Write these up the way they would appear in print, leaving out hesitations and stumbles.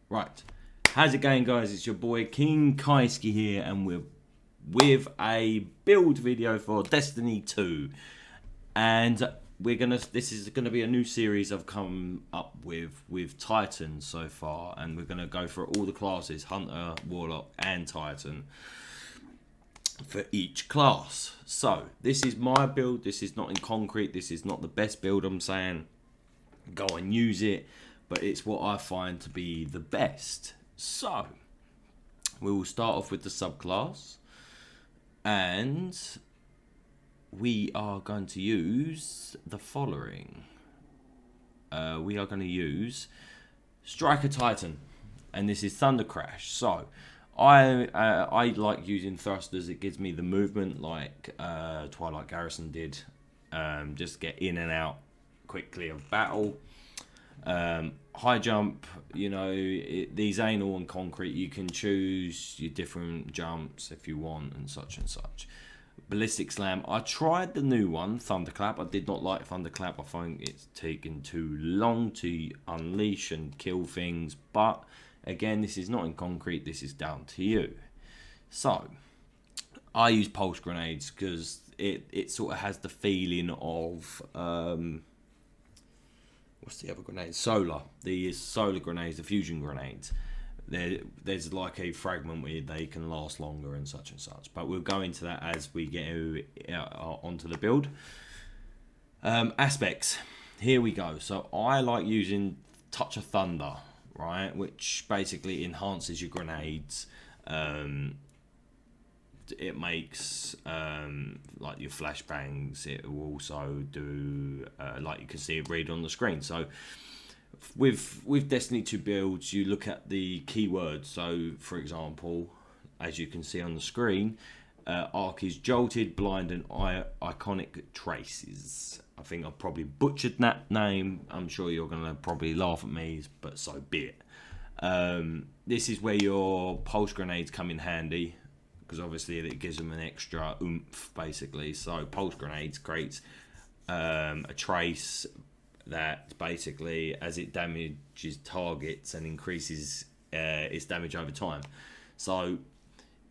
Right. How's it going, guys? It's your boy King Kaisuke here, and we're with a build video for Destiny 2. And this is gonna be a new series I've come up with Titan so far, and we're gonna go for all the classes, Hunter, Warlock, and Titan for each class. So this is my build. This is not in concrete. This is not the best build. I'm saying go and use it, but it's what I find to be the best. So we will start off with the subclass, and we are going to use the following. We are going to use Striker Titan, and this is Thunder Crash. So I like using thrusters. It gives me the movement like Twilight Garrison did. Just get in and out quickly of battle. High jump, these ain't all in concrete. You can choose your different jumps if you want, and such and such. Ballistic Slam, I tried the new one, Thunderclap. I did not like Thunderclap. I find it's taken too long to unleash and kill things, but again, this is not in concrete. This is down to you. So I use pulse grenades because it sort of has the feeling of what's the other grenade? Solar. The solar grenades, the fusion grenades. There's like a fragment where they can last longer and such. But we'll go into that as we get onto the build. Aspects. Here we go. So I like using Touch of Thunder, right? Which basically enhances your grenades. It makes like your flashbangs. It will also do like you can see it read on the screen. So with Destiny 2 builds, you look at the keywords. So for example, as you can see on the screen, Arc is jolted, blind, and iconic traces. I think I've probably butchered that name. I'm sure you're gonna probably laugh at me, but so be it. This is where your pulse grenades come in handy, because obviously it gives them an extra oomph, basically. So pulse grenades creates a trace that basically, as it damages targets and increases its damage over time. So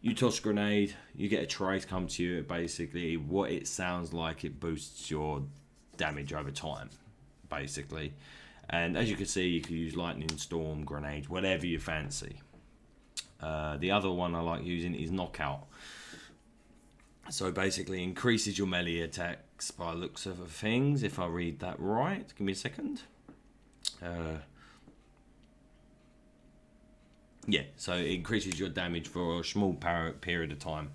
you toss a grenade, you get a trace come to you. Basically, what it sounds like, it boosts your damage over time, basically. And as you can see, you can use lightning, storm, grenades, whatever you fancy. The other one I like using is Knockout. So basically increases your melee attacks by looks of things, if I read that right. Give me a second. Yeah, so it increases your damage for a small period of time,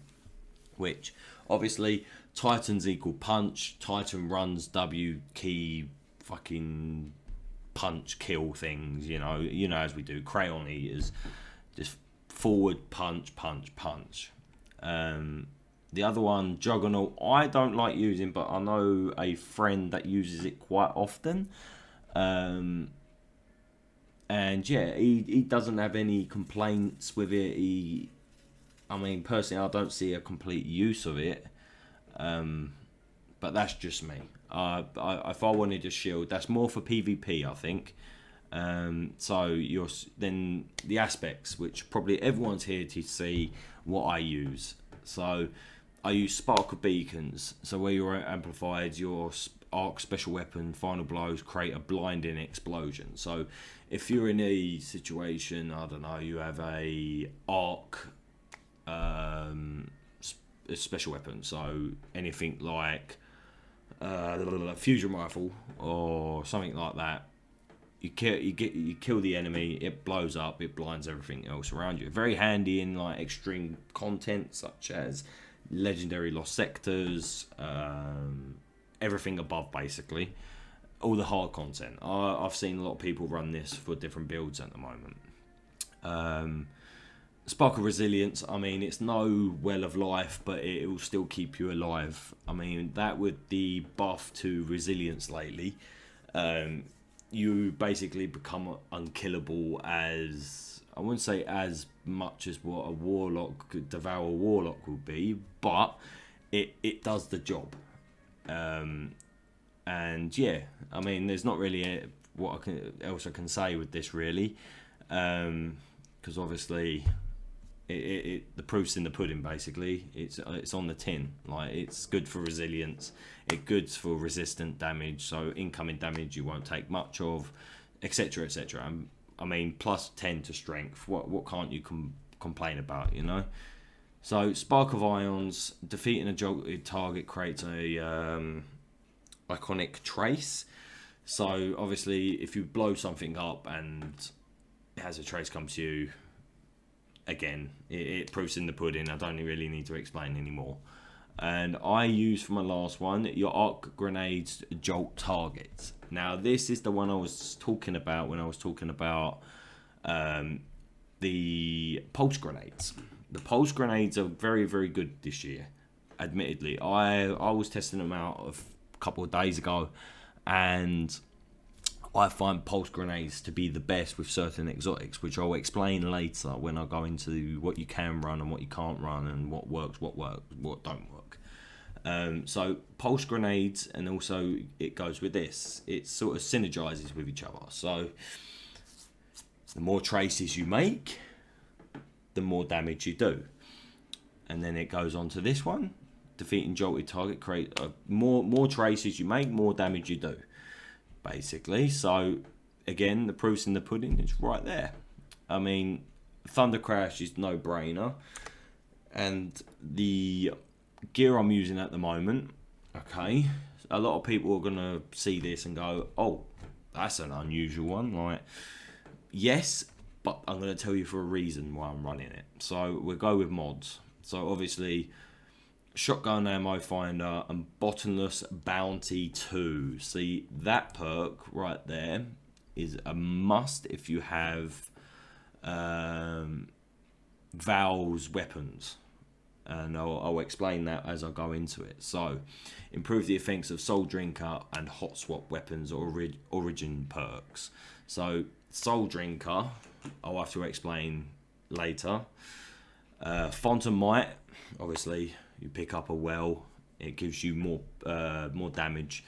which obviously Titans equal punch. Titan runs W key fucking punch kill things, as we do. Crayon eaters, just forward punch. The other one, Juggernaut, I don't like using, but I know a friend that uses it quite often. And yeah, he doesn't have any complaints with it. Personally, I don't see a complete use of it. But that's just me. If I wanted a shield, that's more for PvP, I think. So then the aspects, which probably everyone's here to see what I use. So I use Sparkle Beacons. So where you're amplified, your arc special weapon, final blows create a blinding explosion. So if you're in a situation, I don't know, you have a arc special weapon. So anything like a fusion rifle or something like that. You kill the enemy, it blows up, it blinds everything else around you. Very handy in like extreme content such as legendary lost sectors, everything above basically, all the hard content. I've seen a lot of people run this for different builds at the moment. Sparkle Resilience, it's no well of life, but it will still keep you alive. That with the buff to resilience lately, you basically become unkillable, as I wouldn't say as much as what a warlock could devour warlock would be, but it does the job. And yeah, there's not really what else I can say with this really. because obviously the proof's in the pudding. Basically, it's on the tin. Like, it's good for resilience, it's good for resistant damage, so incoming damage you won't take much of, etc, etc. I mean, plus 10 to strength, what can't you complain about, you know? So Spark of Ions, defeating a jolted target creates a iconic trace. So obviously if you blow something up and it has a trace come to you, again, it proofs in the pudding. I don't really need to explain anymore. And I use for my last one, your arc grenades jolt targets. Now this is the one I was talking about when I was talking about the pulse grenades. The pulse grenades are very, very good this year, admittedly. I was testing them out a couple of days ago, and I find pulse grenades to be the best with certain exotics, which I'll explain later when I go into what you can run and what you can't run, and what works, what don't work. So pulse grenades, and also it goes with this. It sort of synergizes with each other. So the more traces you make, the more damage you do. And then it goes on to this one. Defeating jolted target, create more traces you make, more damage you do, basically. So again, the proof's in the pudding. It's right there. I mean, Thunder Crash is no brainer, and the gear I'm using at the moment, okay, a lot of people are gonna see this and go, oh, that's an unusual one. Like, yes, but I'm going to tell you for a reason why I'm running it. So we'll go with mods. So obviously, Shotgun Ammo Finder and Bottomless Bounty 2. See, that perk right there is a must if you have Val's weapons. And I'll explain that as I go into it. So, improve the effects of Soul Drinker and Hot Swap weapons or origin perks. So, Soul Drinker, I'll have to explain later. Phantom Might, obviously you pick up a well, it gives you more damage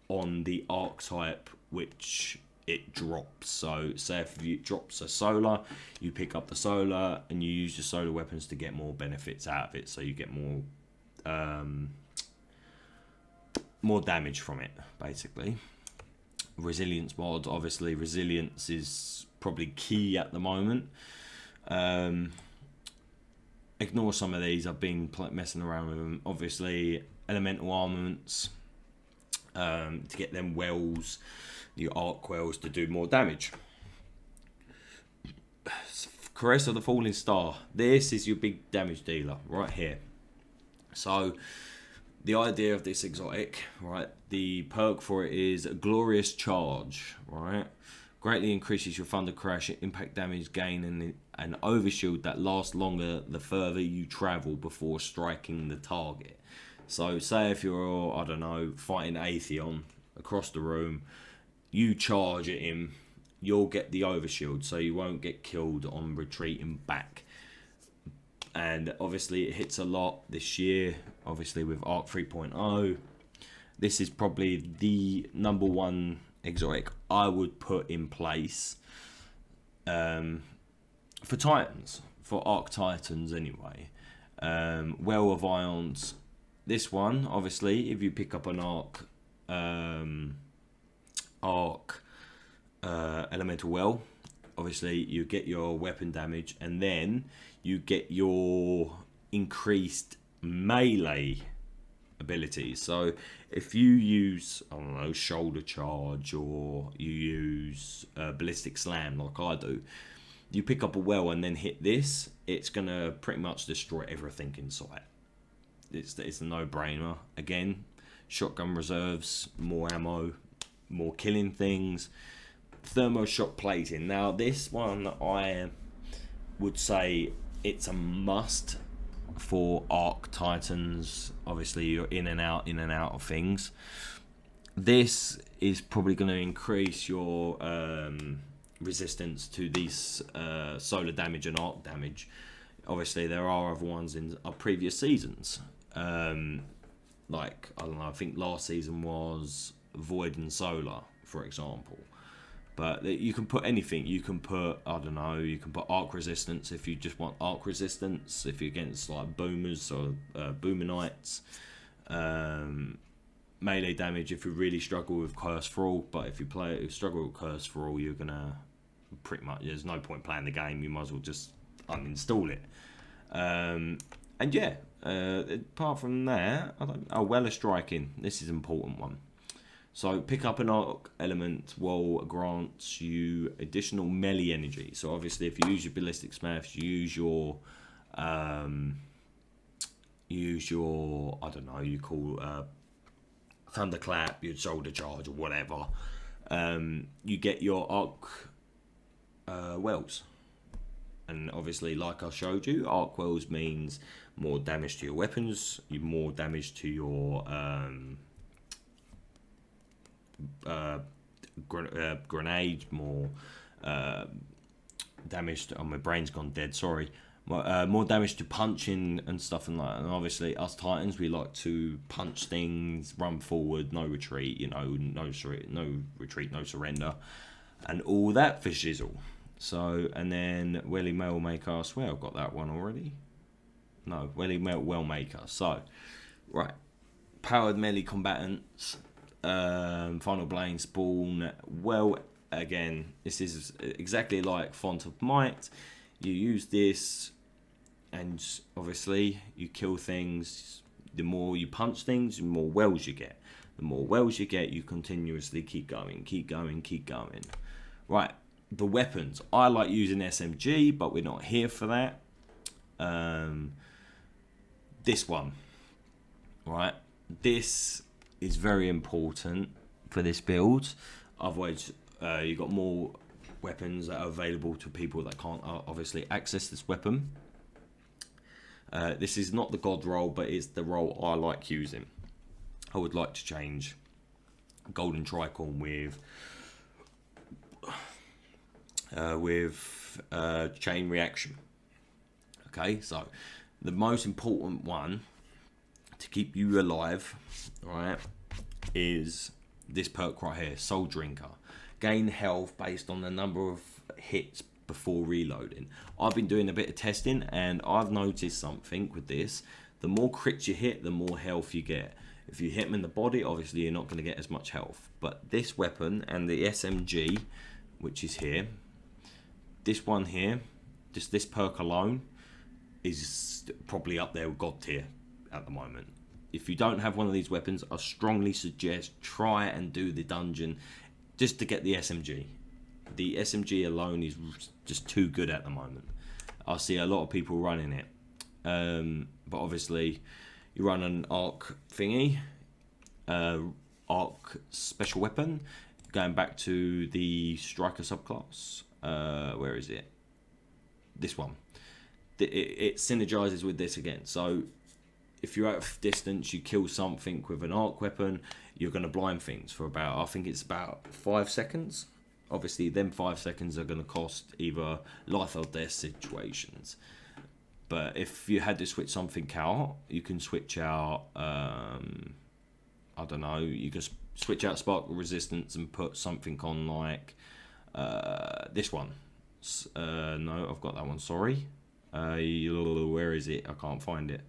on the archetype which it drops. So say if it drops a solar, you pick up the solar and you use your solar weapons to get more benefits out of it, so you get more damage from it, basically. Resilience mod, obviously resilience is probably key at the moment. Ignore some of these, I've been messing around with them. Obviously elemental armaments, to get them wells, the arc wells, to do more damage. Caress of the Falling Star, this is your big damage dealer right here. So the idea of this exotic, right, the perk for it is Glorious Charge, right? Greatly increases your Thunder Crash impact damage gain and an overshield that lasts longer the further you travel before striking the target. So say if you're, I don't know, fighting Atheon across the room, you charge at him, you'll get the overshield, so you won't get killed on retreating back. And obviously it hits a lot this year, obviously with Arc 3.0. This is probably the #1 exotic I would put in place for Titans, for Arc Titans anyway. Well of Ions, this one, obviously, if you pick up an Arc Elemental Well, obviously you get your weapon damage, and then you get your increased melee abilities. So if you use, I don't know, Shoulder Charge, or you use Ballistic Slam like I do, you pick up a well and then hit this, it's gonna pretty much destroy everything in sight. It's a no-brainer. Again, shotgun reserves, more ammo, more killing things, thermo shock plating. Now this one, I would say it's a must for Arc Titans. Obviously you're in and out of things. This is probably going to increase your resistance to these solar damage and arc damage. Obviously there are other ones in our previous seasons, like, I don't know, I think last season was Void and Solar, for example. But you can put anything. You can put, I don't know, you can put arc resistance if you just want arc resistance. If you're against like boomers or boomer knights. Melee damage if you really struggle with Curse for All. But if you struggle with Curse for All, you're going to pretty much, there's no point playing the game. You might as well just uninstall it. And yeah, apart from that, Weller Striking. This is an important one. So pick up an arc element will grants you additional melee energy. So obviously if you use your ballistic smash, you use your I don't know, you call thunderclap, your shoulder charge or whatever. You get your arc wells. And obviously, like I showed you, arc wells means more damage to your weapons, more damage to your grenade, more damage to, oh, my brain's gone dead, sorry. More damage to punching and stuff and like that. And obviously us Titans, we like to punch things, run forward, no retreat, you know, no retreat, no surrender, and all that for shizzle. So, and then Welly Mail Maker, I swear I've got that one already. No, Welly Mail Well Maker. So, right, powered melee combatants, Final Blade Spawn. Well, again, this is exactly like Font of Might. You use this, and obviously you kill things. The more you punch things, the more wells you get. The more wells you get, you continuously keep going. Right, the weapons. I like using SMG, but we're not here for that. This one, right? This is very important for this build. Otherwise, you got more weapons that are available to people that can't obviously access this weapon. This is not the god roll, but it's the roll I like using. I would like to change Golden Tricorn with chain reaction. Okay, so the most important one to keep you alive, right, is this perk right here, Soul Drinker. Gain health based on the number of hits before reloading. I've been doing a bit of testing and I've noticed something with this. The more crits you hit, the more health you get. If you hit them in the body, obviously you're not going to get as much health. But this weapon and the SMG, which is here, this one here, just this perk alone, is probably up there with God tier at the moment. If you don't have one of these weapons, I strongly suggest try and do the dungeon just to get the SMG. The SMG alone is just too good at the moment. I see a lot of people running it. But obviously, you run an arc thingy, arc special weapon, going back to the striker subclass. Where is it? This one. It synergizes with this again. So if you're out of distance, you kill something with an arc weapon, you're going to blind things for about, I think it's about 5 seconds. Obviously, them 5 seconds are going to cost either life or death situations. But if you had to switch something out, you can switch out, I don't know, you can switch out Sparkle Resistance and put something on like this one. No, I've got that one, sorry. Where is it? I can't find it.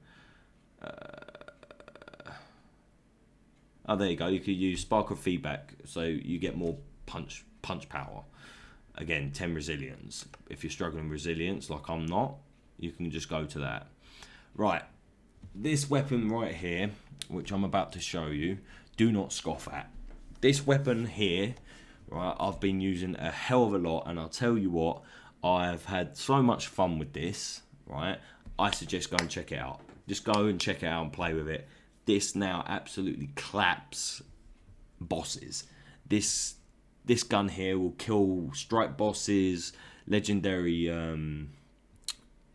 Oh, there you go. You could use Sparkle Feedback, so you get more punch power. Again, 10 resilience. If you're struggling with resilience, like I'm not, you can just go to that. Right, this weapon right here, which I'm about to show you, do not scoff at. This weapon here, right, I've been using a hell of a lot, and I'll tell you what, I've had so much fun with this, right? I suggest go and check it out. Just go and check it out and play with it. This now absolutely claps bosses. This gun here will kill strike bosses, legendary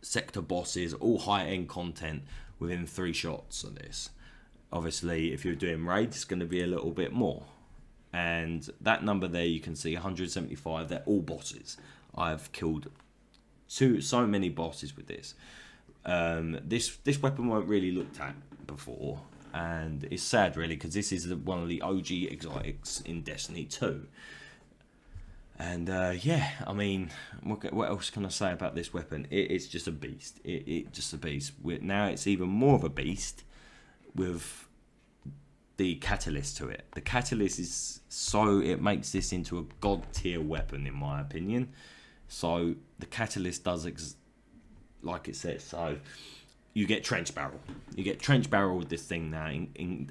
sector bosses, all high-end content within 3 shots of this. Obviously, if you're doing raids, it's going to be a little bit more. And that number there, you can see 175. They're all bosses. I've killed so many bosses with this. This weapon weren't really looked at before, and it's sad really because this is one of the OG exotics in Destiny 2. And yeah, I mean, what else can I say about this weapon? It's just a beast. It's just a beast. Now it's even more of a beast with the catalyst to it. The catalyst is so it makes this into a god tier weapon, in my opinion. So the catalyst does like it says. So you get trench barrel. You get trench barrel with this thing now,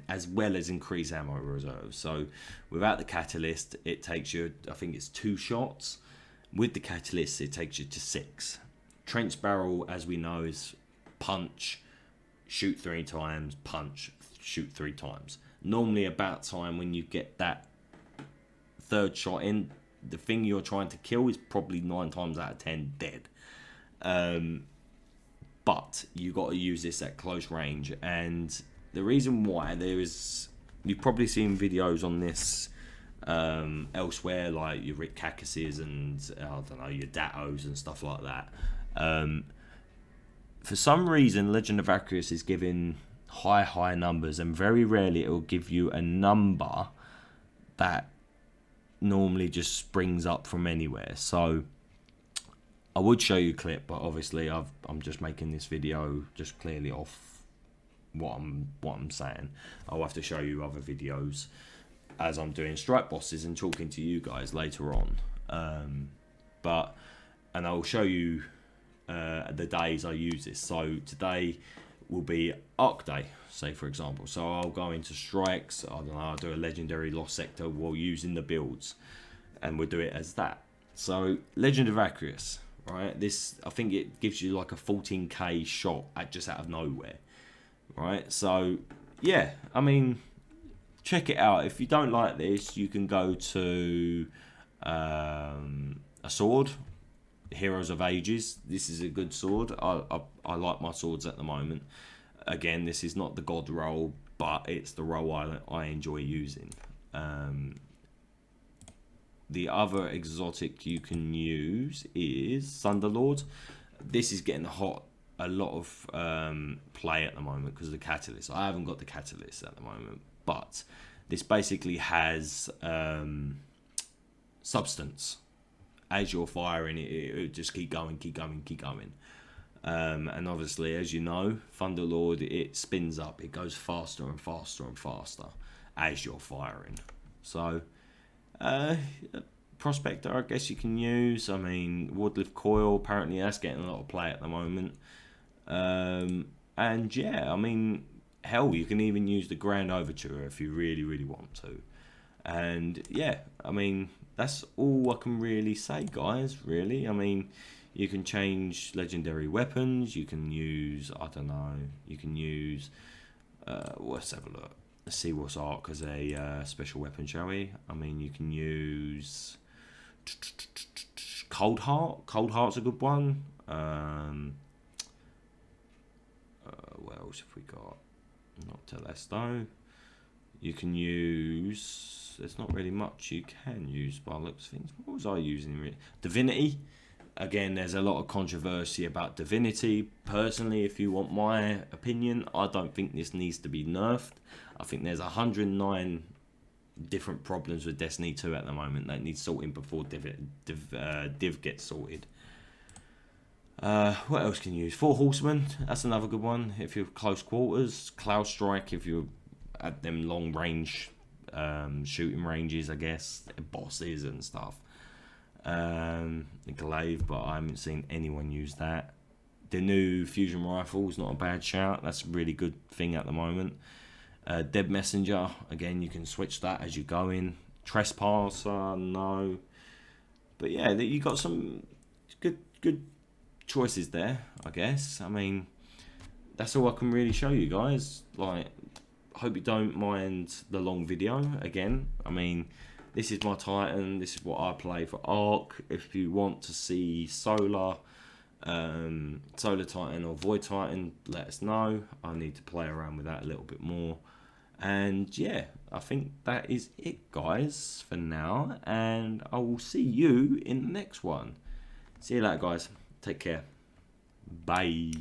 as well as increased ammo reserve. So without the catalyst, it takes you, I think it's 2 shots. With the catalyst, it takes you to 6. Trench barrel, as we know, is punch, shoot 3 times, punch, shoot 3 times. Normally about time when you get that 3rd shot in, the thing you're trying to kill is probably 9 times out of 10 dead. But you got to use this at close range, and the reason why you've probably seen videos on this elsewhere, like your Rick Cackuses and I don't know, your Datos and stuff like that. For some reason, Legend of Acryus is giving high numbers, and very rarely it will give you a number that normally just springs up from anywhere. So I would show you a clip, but obviously I'm just making this video just clearly off what I'm saying. I'll have to show you other videos as I'm doing strike bosses and talking to you guys later on. And I'll show you the days I use this. So today will be Arc Day, say for example. So I'll go into strikes. I don't know. I'll do a legendary lost sector while using the builds, and we'll do it as that. So Legend of Acryus. Right, this I think it gives you like a 14k shot just out of nowhere. Right, so yeah, I mean, check it out. If you don't like this, you can go to a sword, Heroes of Ages. This is a good sword. I like my swords at the moment. Again, this is not the god roll, but it's the roll I enjoy using. The other exotic you can use is Thunderlord. This is getting a lot of play at the moment because of the catalyst. I haven't got the catalyst at the moment, but this basically has substance. As you're firing it just keep going. And obviously, as you know, Thunderlord, it spins up. It goes faster and faster and faster as you're firing. So Prospector, I guess you can use. I mean, Woodlift Coil, apparently that's getting a lot of play at the moment. And yeah, I mean, hell, you can even use the Grand Overture if you really want to. And yeah, I mean, that's all I can really say, guys, really. I mean, you can change legendary weapons. You can use, I don't know, you can use, let's have a look. Let's see what's Arc as a special weapon, shall we? I mean, you can use Cold Heart. Cold Heart's a good one. What else have we got? Not Telesto. You can use... There's not really much you can use by the looks of things. What was I using? Divinity. Again, there's a lot of controversy about Divinity. Personally, if you want my opinion, I don't think this needs to be nerfed. I think there's 109 different problems with Destiny 2 at the moment that need sorting before Div gets sorted. What else can you use? 4 Horsemen, that's another good one if you're close quarters. Cloud Strike if you're at them long range shooting ranges, I guess, bosses and stuff. Glaive, but I haven't seen anyone use that. The new fusion rifle is not a bad shout. That's a really good thing at the moment. Dead Messenger, again, you can switch that as you go in. Trespasser, no. But yeah, you got some good choices there, I guess. I mean, that's all I can really show you guys. Like, hope you don't mind the long video. Again, I mean, this is my Titan. This is what I play for Arc. If you want to see Solar Titan or Void Titan, let us know. I need to play around with that a little bit more. And yeah, I think that is it, guys, for now. And I will see you in the next one. See you later, guys. Take care. Bye.